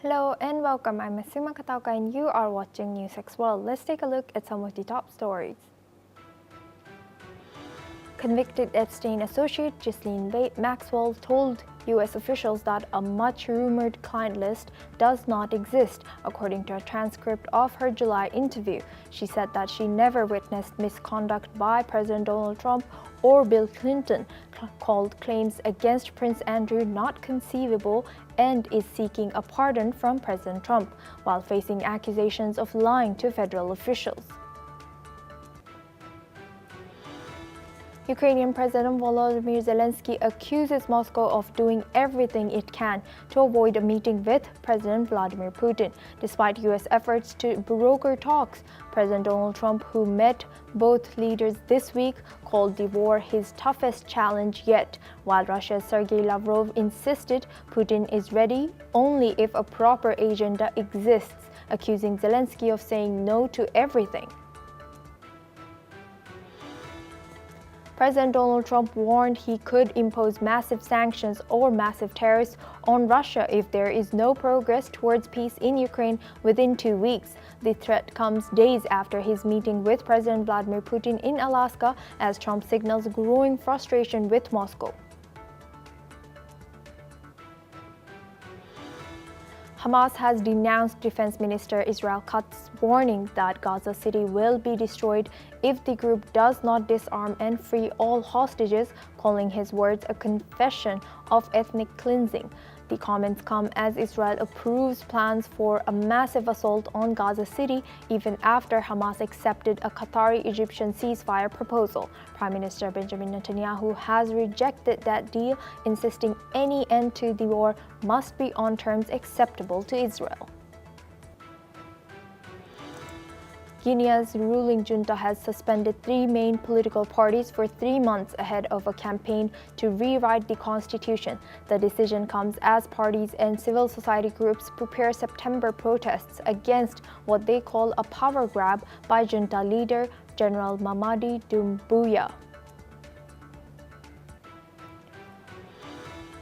Hello and welcome. I'm Asuma Katauka and you are watching NewsX World. Let's take a look at some of the top stories. Convicted Epstein associate Ghislaine Maxwell told U.S. officials that a much-rumored client list does not exist, according to a transcript of her July interview. She said that she never witnessed misconduct by President Donald Trump or Bill Clinton, called claims against Prince Andrew not conceivable, and is seeking a pardon from President Trump, while facing accusations of lying to federal officials. Ukrainian President Volodymyr Zelensky accuses Moscow of doing everything it can to avoid a meeting with President Vladimir Putin. Despite U.S. efforts to broker talks, President Donald Trump, who met both leaders this week, called the war his toughest challenge yet, while Russia's Sergei Lavrov insisted Putin is ready only if a proper agenda exists, accusing Zelensky of saying no to everything. President Donald Trump warned he could impose massive sanctions or massive tariffs on Russia if there is no progress towards peace in Ukraine within 2 weeks. The threat comes days after his meeting with President Vladimir Putin in Alaska, as Trump signals growing frustration with Moscow. Hamas has denounced Defense Minister Israel Katz's warning that Gaza City will be destroyed if the group does not disarm and free all hostages, calling his words a confession of ethnic cleansing. The comments come as Israel approves plans for a massive assault on Gaza City even after Hamas accepted a Qatari-Egyptian ceasefire proposal. Prime Minister Benjamin Netanyahu has rejected that deal, insisting any end to the war must be on terms acceptable to Israel. Guinea's ruling junta has suspended 3 main political parties for 3 months ahead of a campaign to rewrite the constitution. The decision comes as parties and civil society groups prepare September protests against what they call a power grab by junta leader General Mamadi Doumbouya.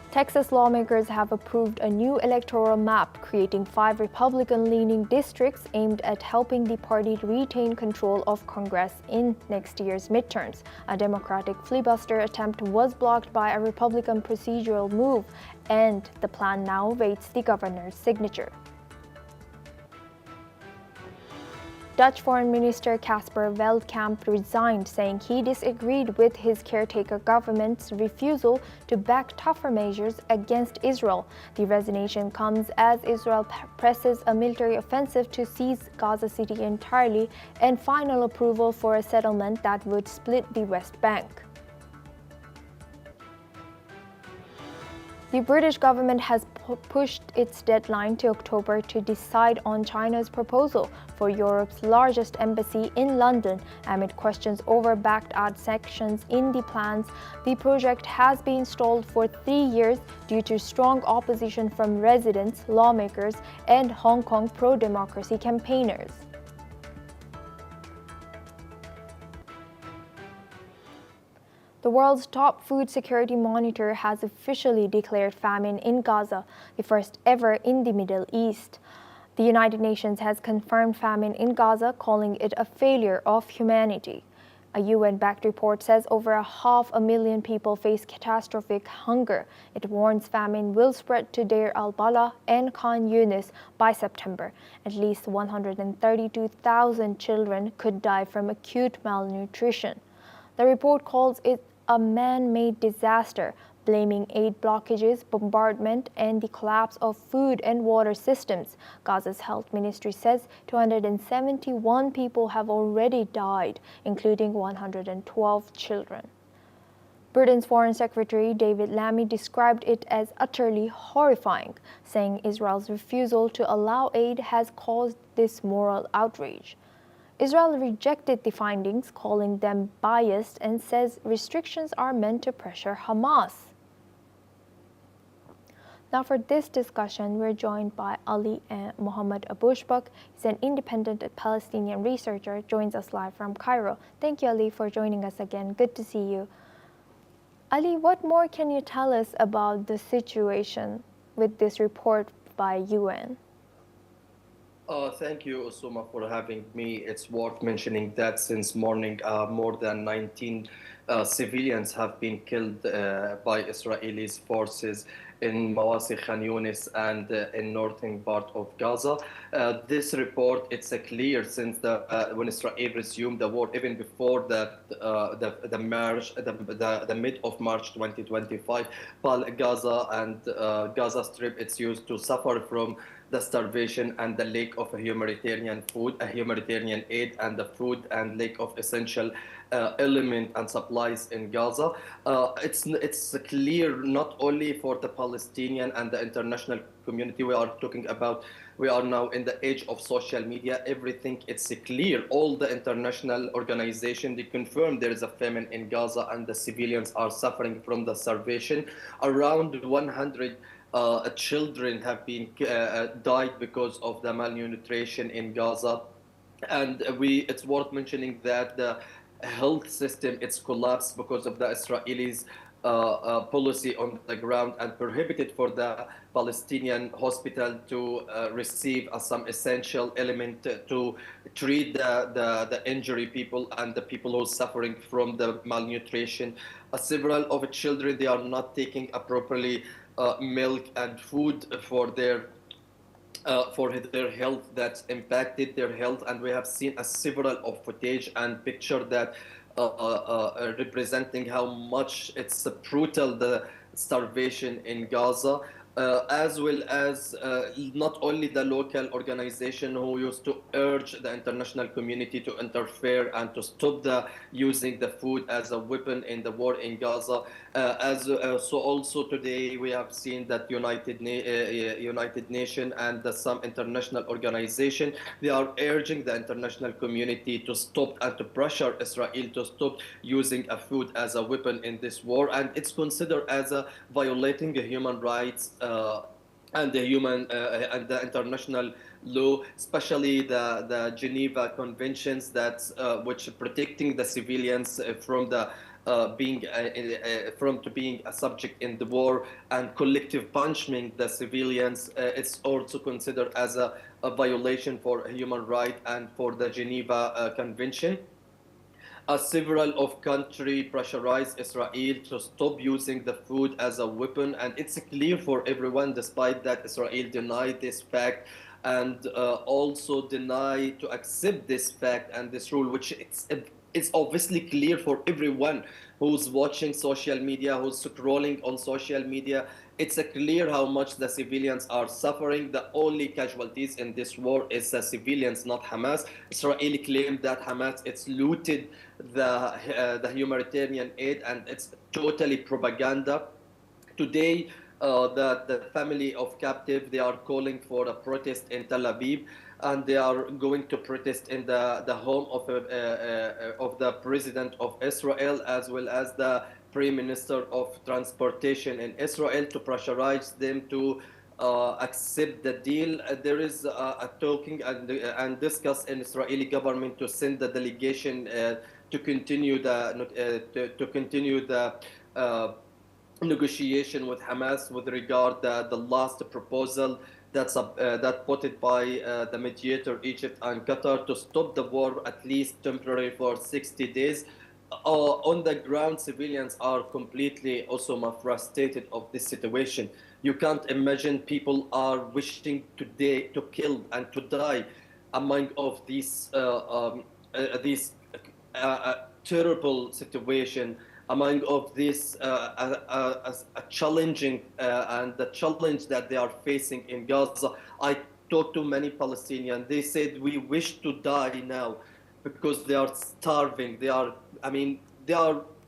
Texas lawmakers have approved a new electoral map, creating 5 Republican-leaning districts aimed at helping the party retain control of Congress in next year's midterms. A Democratic filibuster attempt was blocked by a Republican procedural move, and the plan now awaits the governor's signature. Dutch Foreign Minister Casper Veldkamp resigned, saying he disagreed with his caretaker government's refusal to back tougher measures against Israel. The resignation comes as Israel presses a military offensive to seize Gaza City entirely and final approval for a settlement that would split the West Bank. The British government has pushed its deadline to October to decide on China's proposal for Europe's largest embassy in London amid questions over backed-out sanctions in the plans. The project has been stalled for 3 years due to strong opposition from residents, lawmakers, and Hong Kong pro-democracy campaigners. The world's top food security monitor has officially declared famine in Gaza, the first ever in the Middle East. The United Nations has confirmed famine in Gaza, calling it a failure of humanity. A UN-backed report says over 500,000 people face catastrophic hunger. It warns famine will spread to Deir al-Balah and Khan Yunis by September. At least 132,000 children could die from acute malnutrition. The report calls it a man-made disaster, blaming aid blockages, bombardment, and the collapse of food and water systems. Gaza's health ministry says 271 people have already died, including 112 children. Britain's Foreign Secretary David Lammy described it as utterly horrifying, saying Israel's refusal to allow aid has caused this moral outrage. Israel rejected the findings, calling them biased, and says restrictions are meant to pressure Hamas. Now for this discussion, we're joined by Ali Mohammed Abushbak. He's an independent Palestinian researcher, joins us live from Cairo. Thank you, Ali, for joining us again. Good to see you. Ali, what more can you tell us about the situation with this report by UN? Thank you, Usuma, for having me. It's worth mentioning that since morning, more than 19 civilians have been killed by Israeli forces in Mawasi, Khan Yunis, and in northern part of Gaza. This report, it's clear since when Israel resumed the war, even before that, the mid of March 2025, Gaza and Gaza Strip, it's used to suffer from the starvation and the lack of a humanitarian food, a humanitarian aid, and the food and lack of essential element and supplies in Gaza. It's clear not only for the Palestinian and the international community. We are talking about. We are now in the age of social media. Everything it's clear. All the international organization they confirm there is a famine in Gaza and the civilians are suffering from the starvation. Around 100 children have been died because of the malnutrition in Gaza, and it's worth mentioning that the health system it's collapsed because of the Israelis policy on the ground and prohibited for the Palestinian hospital to receive some essential element to treat the injury people and the people who are suffering from the malnutrition. Several of children they are not taking properly milk and food for their health that's impacted their health, and we have seen a several of footage and picture that representing how much it's brutal the starvation in Gaza, as well as not only the local organization who used to urge the international community to interfere and to stop the using the food as a weapon in the war in Gaza. As so also today we have seen that United Nation and some international organization they are urging the international community to stop and to pressure Israel to stop using a food as a weapon in this war, and it's considered as a violating the human rights and the international law, especially the Geneva Conventions that which protecting the civilians from the being from to being a subject in the war and collective punishment the civilians. It's also considered as a violation for human right and for the Geneva Convention. Several of country pressurized Israel to stop using the food as a weapon, and it's clear for everyone, despite that Israel denied this fact and also deny to accept this fact and this rule, which it's obviously clear for everyone who's watching social media, who's scrolling on social media. It's clear how much the civilians are suffering. The only casualties in this war is the civilians, not Hamas. Israel claimed that Hamas it's looted the humanitarian aid, and it's totally propaganda. Today, the family of captive they are calling for a protest in Tel Aviv, and they are going to protest in the home of the president of Israel as well as the prime minister of transportation in Israel to pressurize them to accept the deal. There is a talking and discuss in Israeli government to send the delegation to continue to continue the uh, negotiation with Hamas with regard the last proposal that put it by the mediator Egypt and Qatar to stop the war at least temporarily for 60 days. On the ground, civilians are completely also frustrated of this situation. You can't imagine people are wishing today to kill and to die among of these terrible situation among of this a challenging and the challenge that they are facing in Gaza. I talked to many Palestinians. They said we wish to die now because they are starving. They are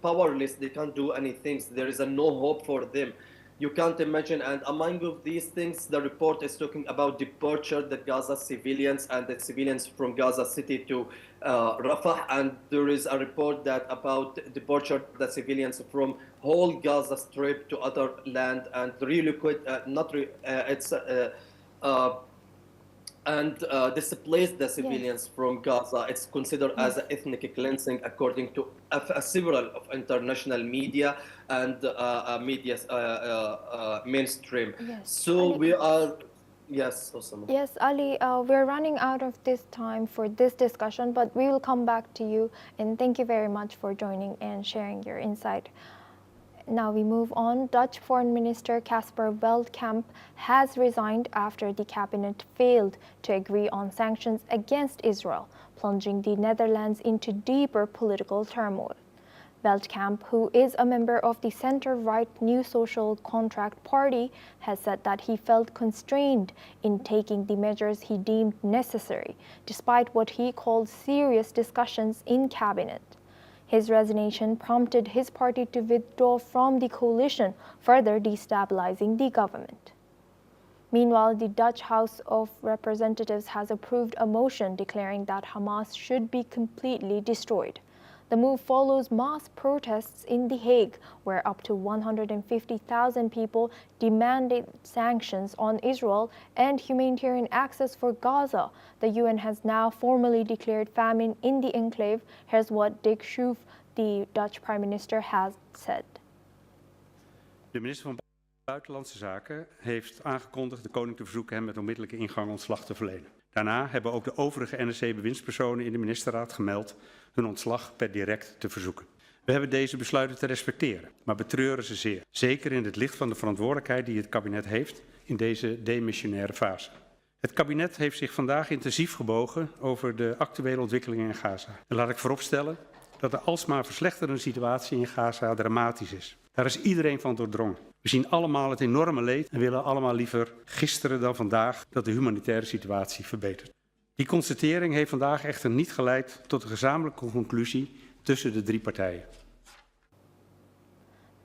powerless. They can't do anything. There is no hope for them. You can't imagine. And among of these things, the report is talking about departure the Gaza civilians and the civilians from Gaza City to Rafah. And there is a report that about departure the civilians from whole Gaza Strip to other land and relocate. Not re, it's uh, and displaced the Yes, civilians from Gaza. It's considered as yes, an ethnic cleansing according to several of international media and media mainstream. yes. So And we it's are. Yes, Osama. Yes, Ali, we're running out of this time for this discussion, but we will come back to you. And thank you very much for joining and sharing your insight. Now we move on. Dutch Foreign Minister Casper Veldkamp has resigned after the cabinet failed to agree on sanctions against Israel, plunging the Netherlands into deeper political turmoil. Veldkamp, who is a member of the center-right New Social Contract Party, has said that he felt constrained in taking the measures he deemed necessary, despite what he called serious discussions in cabinet. His resignation prompted his party to withdraw from the coalition, further destabilizing the government. Meanwhile, the Dutch House of Representatives has approved a motion declaring that Hamas should be completely destroyed. The move follows mass protests in The Hague, where up to 150,000 people demanded sanctions on Israel and humanitarian access for Gaza. The UN has now formally declared famine in the enclave. Here's what Dick Schoof, the Dutch Prime Minister, has said. De minister van Buitenlandse Zaken heeft aangekondigd de koning te verzoeken hem met onmiddellijke ingang ontslag te verlenen. Daarna hebben ook de overige NSC-bewindspersonen in de ministerraad gemeld hun ontslag per direct te verzoeken. We hebben deze besluiten te respecteren, maar betreuren ze zeer. Zeker in het licht van de verantwoordelijkheid die het kabinet heeft in deze demissionaire fase. Het kabinet heeft zich vandaag intensief gebogen over de actuele ontwikkelingen in Gaza. En laat ik vooropstellen dat de alsmaar verslechterende situatie in Gaza dramatisch is. Daar is iedereen van doordrongen. We zien allemaal het enorme leed en willen allemaal liever gisteren dan vandaag dat de humanitaire situatie verbetert. Die constatering heeft vandaag echter niet geleid tot een gezamenlijke conclusie tussen de drie partijen.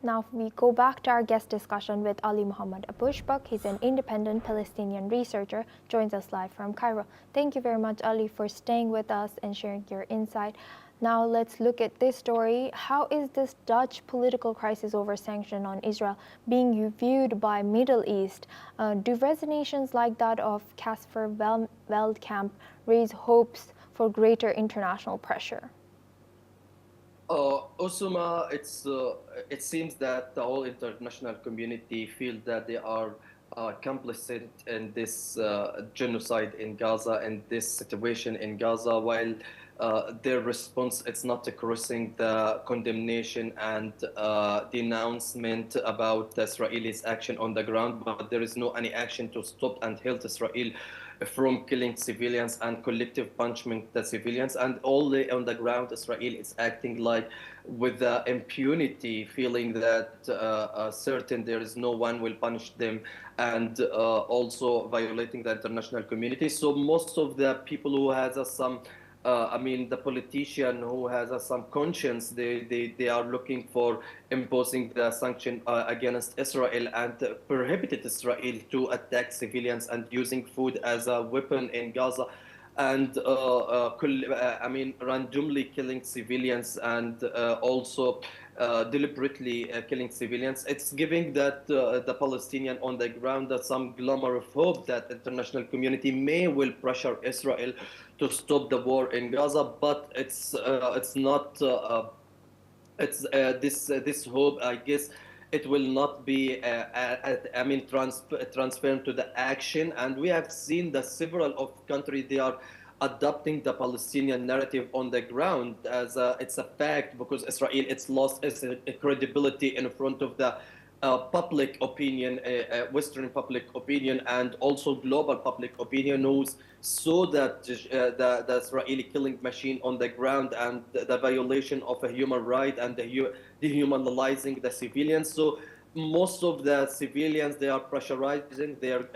Now we go back to our guest discussion with Ali Mohammed Abushbak. He's an independent Palestinian researcher, joins us live from Cairo. Thank you very much, Ali, for staying with us and sharing your insight. Now let's look at this story. How is this Dutch political crisis over sanction on Israel being viewed by Middle East? Do resignations like that of Casper Veldkamp raise hopes for greater international pressure? Osama, it seems that the whole international community feel that they are complicit in this genocide in Gaza and this situation in Gaza, while their response it's not crossing the condemnation and denouncement about the Israelis' action on the ground, but there is no any action to stop and halt Israel from killing civilians and collective punishment the civilians. And only on the ground Israel is acting like with the impunity, feeling that certain there is no one will punish them, and also violating the international community. So most of the people who has some the politician who has some conscience, they are looking for imposing the sanction against Israel and prohibited Israel to attack civilians and using food as a weapon in Gaza, and randomly killing civilians and also deliberately killing civilians. It's giving that the Palestinian on the ground that some glimmer of hope that international community may will pressure Israel to stop the war in Gaza, but it's not. This hope, I guess, it will not be transferred to the action. And we have seen that several of countries, they are adopting the Palestinian narrative on the ground as it's a fact, because Israel it's lost its credibility in front of the public opinion, Western public opinion, and also global public opinion, who's saw that the Israeli killing machine on the ground and the violation of a human right and the dehumanizing the civilians. So most of the civilians, they are pressurizing their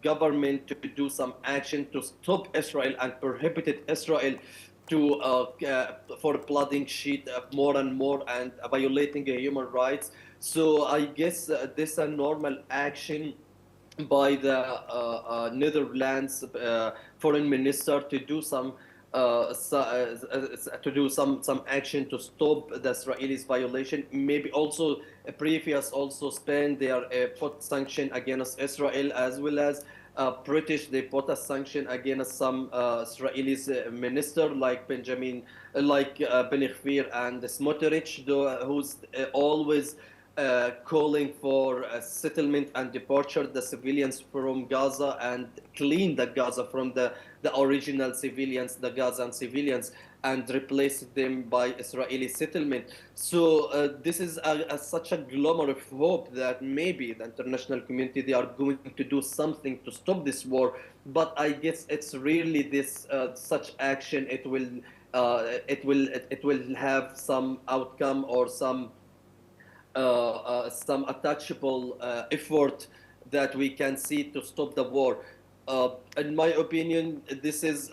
government to do some action to stop Israel and prohibited Israel to for flooding shit more and more and violating human rights. So I guess this is a normal action by the Netherlands foreign minister to do some some action to stop the Israelis violation. Maybe also previous also Spain, they are put sanction against Israel, as well as British, they put a sanction against some Israelis minister like Ben Gvir and Smotrich, who's always calling for a settlement and departure the civilians from Gaza and clean the Gaza from the original civilians, the Gazan civilians, and replace them by Israeli settlement. So this is such a glimmer of hope that maybe the international community, they are going to do something to stop this war. But I guess it's really this such action. It will have some outcome or some attachable effort that we can see to stop the war. In my opinion, this is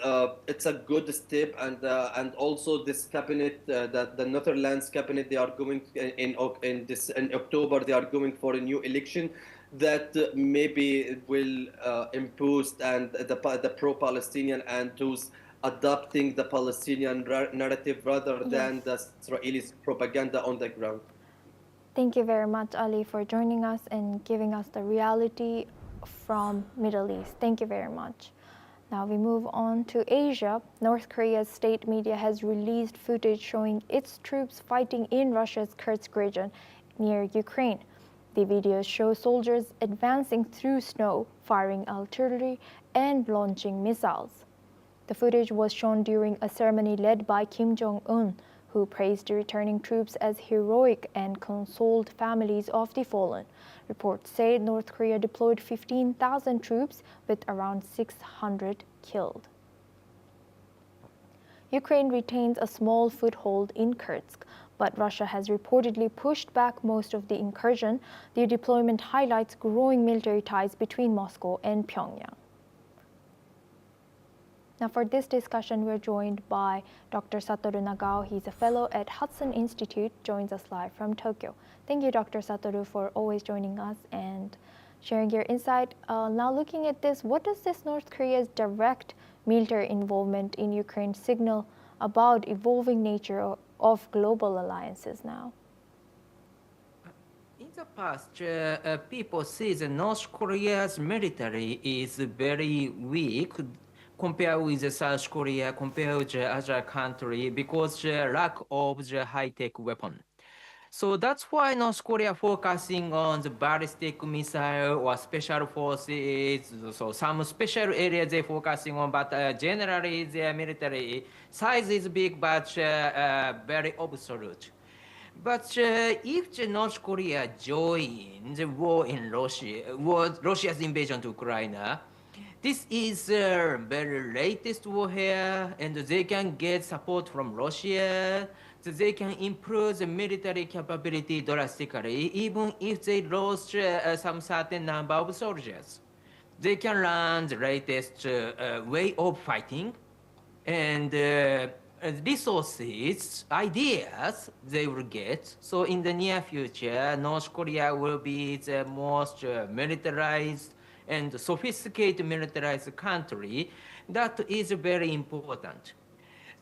it's a good step, and also this cabinet, that the Netherlands cabinet, they are going in October, they are going for a new election that maybe will impose and the pro-Palestinian and those adopting the Palestinian narrative rather than the Israeli propaganda on the ground. Thank you very much, Ali, for joining us and giving us the reality from Middle East. Thank you very much. Now we move on to Asia. North Korea's state media has released footage showing its troops fighting in Russia's Kursk region near Ukraine. The videos show soldiers advancing through snow, firing artillery, and launching missiles. The footage was shown during a ceremony led by Kim Jong-un, who praised the returning troops as heroic and consoled families of the fallen. Reports say North Korea deployed 15,000 troops with around 600 killed. Ukraine retains a small foothold in Kursk, but Russia has reportedly pushed back most of the incursion. The deployment highlights growing military ties between Moscow and Pyongyang. Now for this discussion, we're joined by Dr. Satoru Nagao. He's a fellow at Hudson Institute, joins us live from Tokyo. Thank you, Dr. Satoru, for always joining us and sharing your insight. Now looking at this, what does this North Korea's direct military involvement in Ukraine signal about evolving nature of global alliances now? In the past, people see the North Korea's military is very weak compared with the South Korea, compared with the other country, because the lack of the high-tech weapon. So that's why North Korea focusing on the ballistic missile or special forces. So some special areas they focusing on, but generally their military size is big, but very absolute. But if the North Korea joins the war in Russia's invasion to Ukraine, this is the very latest war here, and they can get support from Russia. So they can improve the military capability drastically, even if they lost some certain number of soldiers. They can learn the latest way of fighting, and resources, ideas they will get. So in the near future, North Korea will be the most militarized and sophisticated militarized country. That is very important.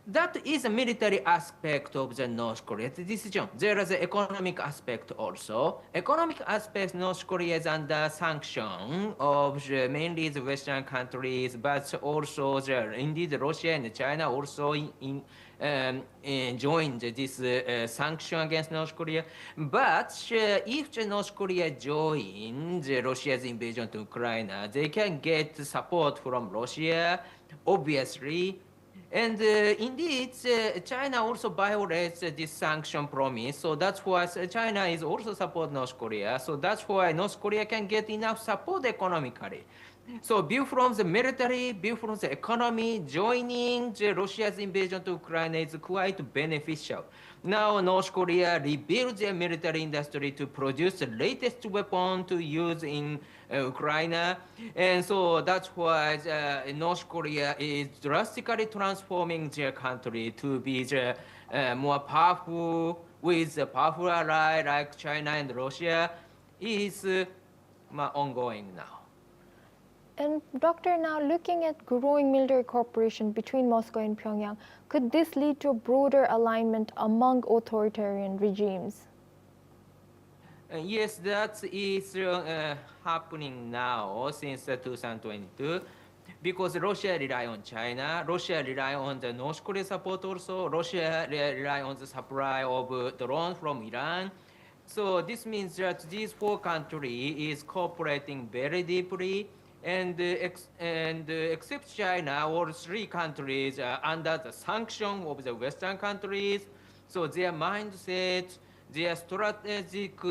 That is a military aspect of the North Korea's decision. There is an economic aspect also. Economic aspect, North Korea is under sanction of mainly the Western countries, but also indeed Russia and China also joined this sanction against North Korea. But if the North Korea joins Russia's invasion to Ukraine, they can get support from Russia, obviously. And indeed, China also violates this sanction promise. So that's why China is also support North Korea. So that's why North Korea can get enough support economically. So view from the military, view from the economy, joining Russia's invasion to Ukraine is quite beneficial. Now North Korea rebuilds their military industry to produce the latest weapon to use in Ukraine. And so that's why North Korea is drastically transforming their country to be more powerful, with a powerful ally like China and Russia is ongoing now. And Doctor, now looking at growing military cooperation between Moscow and Pyongyang, could this lead to a broader alignment among authoritarian regimes? Yes, that is happening now since 2022, because Russia rely on China, Russia rely on the North Korea support also, Russia rely on the supply of drones from Iran. So this means that these four countries is cooperating very deeply, and except China, all three countries are under the sanction of the Western countries. So their mindset, their strategic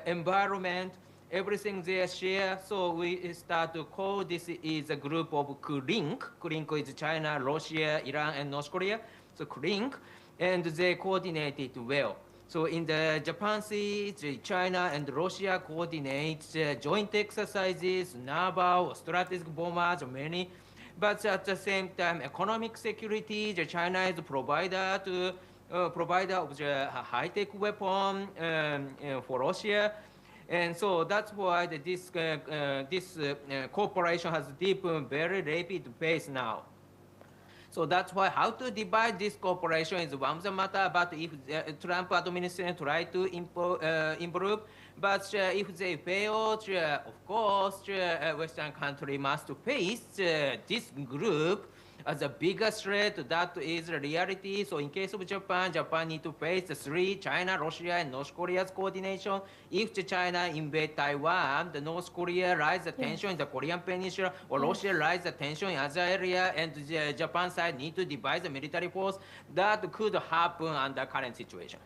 environment, everything they share. So we start to call this is a group of CRINC. CRINC is China, Russia, Iran, and North Korea. So CRINC, and they coordinate it well. So in the Japan Sea, China and Russia coordinate joint exercises, naval, strategic bombers, many. But at the same time, economic security, China is a provider of the high-tech weapon for Russia. And so that's why this cooperation has deepened very rapid pace now. So that's why how to divide this cooperation is one of the matter. But if the Trump administration try to improve, but if they fail, of course, Western country must face this group as a bigger threat. That is the reality. So in case of Japan, Japan need to face the three, China, Russia, and North Korea's coordination. If China invade Taiwan, the North Korea rise the tension in the Korean Peninsula, or Russia rise the tension in other area, and the Japan side need to devise a military force. That could happen under current situation.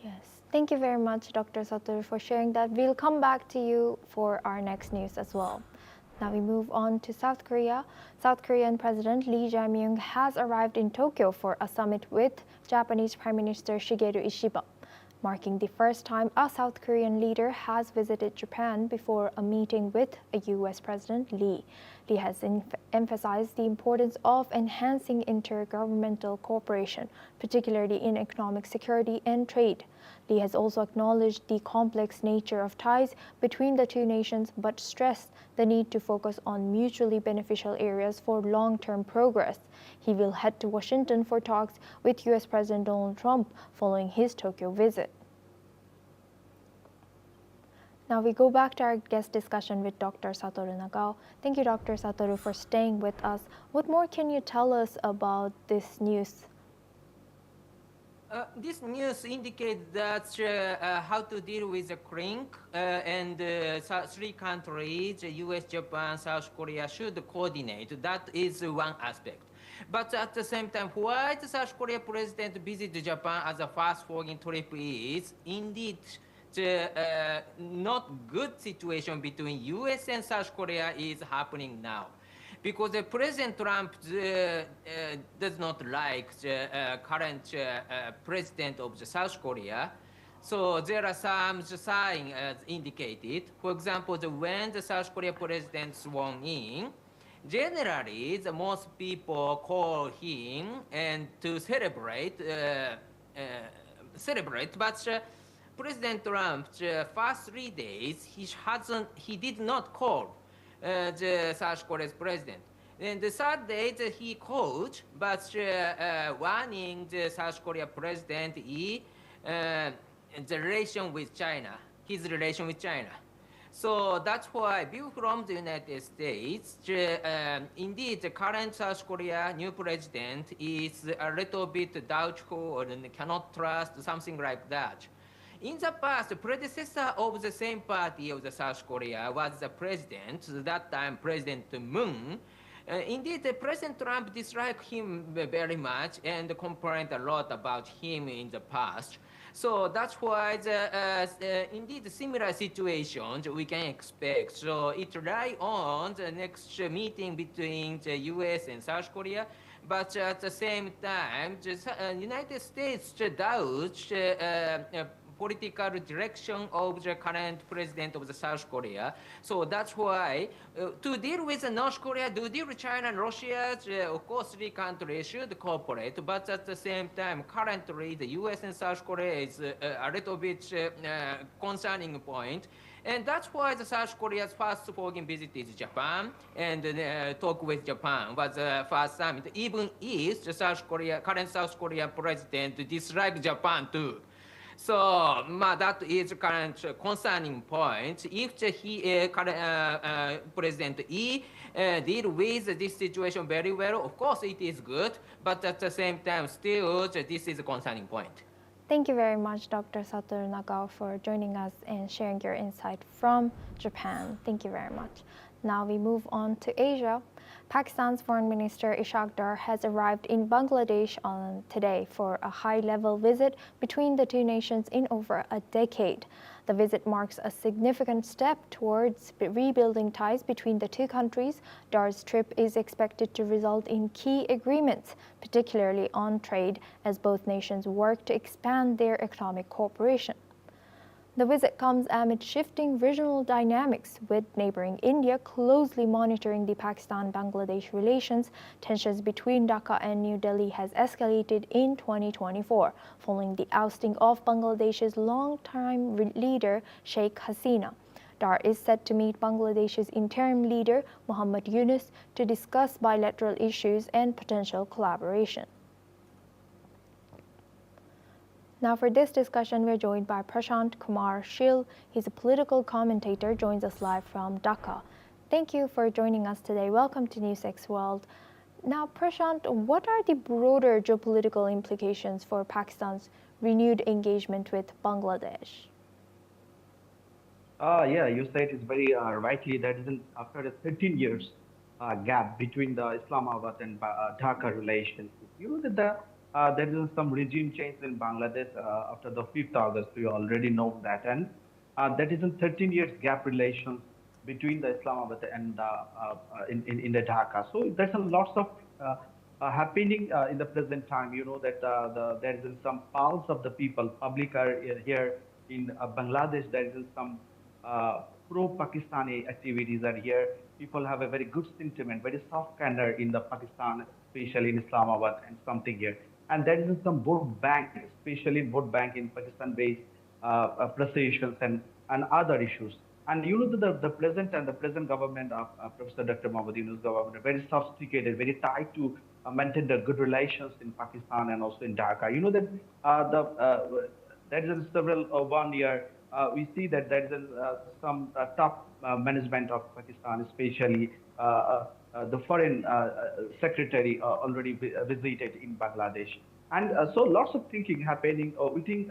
Yes. Thank you very much, Dr. Satoru, for sharing that. We'll come back to you for our next news as well. Now we move on to South Korea. South Korean President Lee Jae-myung has arrived in Tokyo for a summit with Japanese Prime Minister Shigeru Ishiba, marking the first time a South Korean leader has visited Japan before a meeting with a U.S. President Lee. Lee has emphasized the importance of enhancing intergovernmental cooperation, particularly in economic security and trade. Lee has also acknowledged the complex nature of ties between the two nations, but stressed the need to focus on mutually beneficial areas for long-term progress. He will head to Washington for talks with U.S. President Donald Trump following his Tokyo visit. Now we go back to our guest discussion with Dr. Satoru Nagao. Thank you, Dr. Satoru, for staying with us. What more can you tell us about this news? This news indicates that how to deal with the CRINC and three countries, US, Japan, South Korea, should coordinate. That is one aspect. But at the same time, why the South Korea president visited Japan as a fast foreign trip is indeed not good situation between US and South Korea is happening now. Because President Trump does not like the current president of the South Korea. So there are some signs indicated. For example, when the South Korea president sworn in, generally the most people call him and to celebrate. But President Trump, the first 3 days, he did not call the South Korea's president. And the third day he called, but warning the South Korea president the relation with China, his relation with China. So that's why view from the United States, indeed the current South Korea new president is a little bit doubtful and cannot trust, something like that. In the past, the predecessor of the same party of the South Korea was the president, that time President Moon. Indeed, President Trump disliked him very much and complained a lot about him in the past. So that's why indeed similar situations we can expect. So it relies on the next meeting between the US and South Korea. But at the same time, the United States doubts political direction of the current president of the South Korea. So that's why to deal with North Korea, to deal with China and Russia, of course, three countries should cooperate. But at the same time, currently, the US and South Korea is a little bit concerning point. And that's why the South Korea's first foreign visit is Japan, and talk with Japan was the first summit. Even if the current South Korea president dislikes Japan too. So that is current concerning point. If President Lee deal with this situation very well, of course it is good, but at the same time, still this is a concerning point. Thank you very much, Dr. Satoru Nagao, for joining us and sharing your insight from Japan. Thank you very much. Now we move on to Asia. Pakistan's Foreign Minister Ishaq Dar has arrived in Bangladesh on today for a high-level visit between the two nations in over a decade. The visit marks a significant step towards rebuilding ties between the two countries. Dar's trip is expected to result in key agreements, particularly on trade, as both nations work to expand their economic cooperation. The visit comes amid shifting regional dynamics, with neighboring India closely monitoring the Pakistan-Bangladesh relations. Tensions between Dhaka and New Delhi has escalated in 2024, following the ousting of Bangladesh's long-time leader Sheikh Hasina. Dar is set to meet Bangladesh's interim leader Muhammad Yunus to discuss bilateral issues and potential collaboration. Now for this discussion, we're joined by Prashant Kumar Shil. He's a political commentator, joins us live from Dhaka. Thank you for joining us today. Welcome to NewsX World. Now, Prashant, what are the broader geopolitical implications for Pakistan's renewed engagement with Bangladesh? Yeah, you said it's very rightly that isn't after a 13 years gap between the Islamabad and Dhaka relations. You know that there is some regime change in Bangladesh after the 5th August. We already know that, and that is in 13 years gap relations between the Islamabad and in the Dhaka. So there's a lots of happening in the present time. You know that there is some pulse of the people, public are here in Bangladesh. There is some pro-Pakistani activities are here. People have a very good sentiment, very soft corner in the Pakistan, especially in Islamabad and something here. And there is some vote bank, especially vote bank in Pakistan-based processions and other issues. And you know that the present government of Professor Dr. Muhammad Yunus government are very sophisticated, very tied to maintain the good relations in Pakistan and also in Dhaka. You know that there is several 1 year. We see that there is some top management of Pakistan, especially the foreign secretary already visited in Bangladesh. And so lots of thinking happening. We think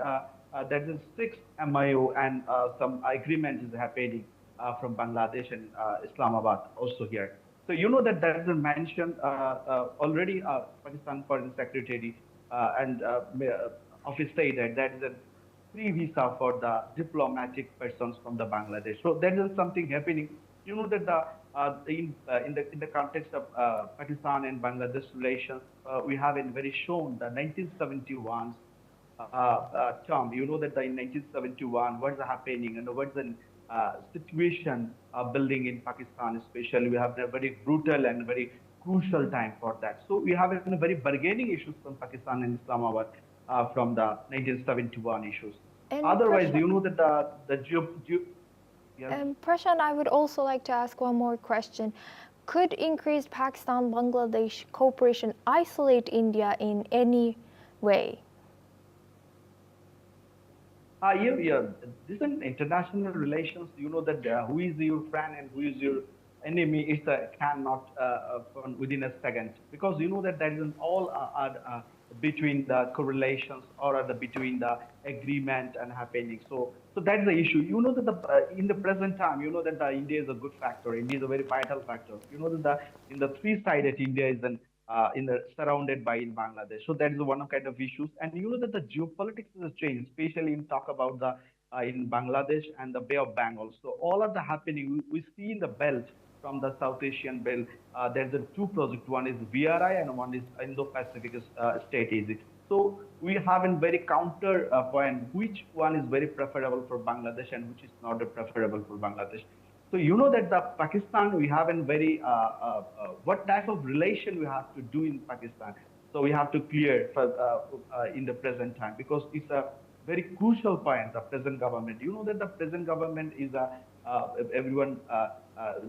there is 6 MIO and some agreement is happening from Bangladesh and Islamabad also here. So you know that there is a mention already Pakistan foreign secretary and office stated that is a free visa for the diplomatic persons from the Bangladesh. So there is something happening. You know that in the context of Pakistan and Bangladesh relations, we have in very shown the 1971 term. You know that in 1971, what's happening and what's the situation building in Pakistan, especially we have a very brutal and very crucial time for that. So we have a very bargaining issues from Pakistan and Islamabad from the 1971 issues. And Otherwise, Prashant, you know that yes. Prashant, I would also like to ask one more question. Could increased Pakistan-Bangladesh cooperation isolate India in any way? Yeah. This is international relations. You know that who is your friend and who is your enemy is cannot from within a second, because you know that there is an all between the correlations or between the agreement and happening. So that's the issue. You know that in the present time, you know that India is a good factor. India is a very vital factor. You know that in the three-sided India is surrounded by in Bangladesh. So that is one kind of issues. And you know that the geopolitics has changed, especially in talk about the in Bangladesh and the Bay of Bengal. So all of the happening we see in the belt from the South Asian belt. There's a 2 projects. One is BRI and one is Indo-Pacific strategy. So we have a very counter point, which one is very preferable for Bangladesh and which is not preferable for Bangladesh. So you know that the Pakistan, we have a very, what type of relation we have to do in Pakistan. So we have to clear for, in the present time, because it's a very crucial point, the present government. You know that the present government is everyone,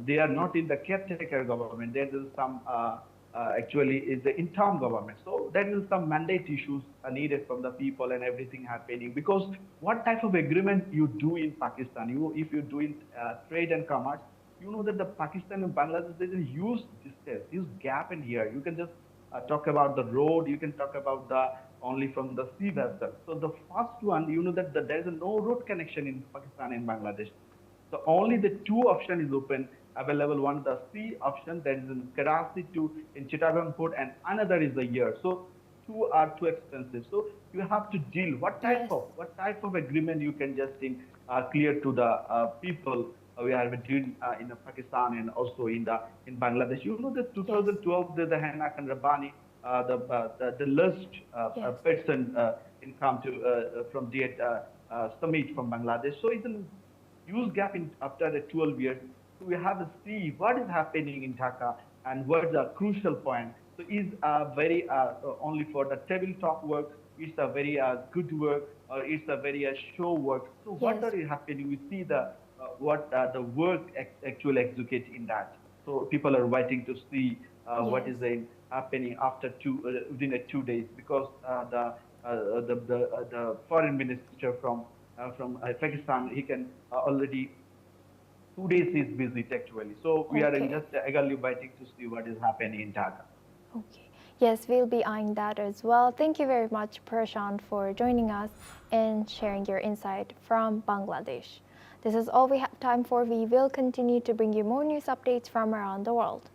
they are not in the caretaker government. There is some, actually is the interim government. So there is some mandate issues needed from the people and everything happening, because what type of agreement you do in Pakistan, if you do in trade and commerce, you know that the Pakistan and Bangladesh, there is a huge distance, huge gap in here. You can just talk about the road, you can talk about the only from the sea vessel. So the first one, you know that there is no road connection in Pakistan and Bangladesh. So only the two option is open available. One the sea option that is in Karachi to in Chittagong port, and another is the year. So two are too expensive. So you have to deal Yes. what type of agreement you can just clear to the people. We have a deal in Pakistan and also in Bangladesh. You know, the Yes. 2012 the Hana Khan Rabbani, the last Yes. person in come to from the summit from Bangladesh. So it's a huge gap in after the 12 years. So we have to see what is happening in Dhaka and what's the crucial point. So is very only for the table talk work, it's a very good work, or it's a very show work. So what Yes. are happening? We see what the work actually execute in that. So people are waiting to see what Yes. is happening after within 2 days, because the foreign minister from Pakistan, he can already 2 days is visit actually. So we are in Okay. just eagerly waiting to see what is happening in Dhaka. Okay. Yes, we'll be eyeing that as well. Thank you very much, Prashant, for joining us and sharing your insight from Bangladesh. This is all we have time for. We will continue to bring you more news updates from around the world.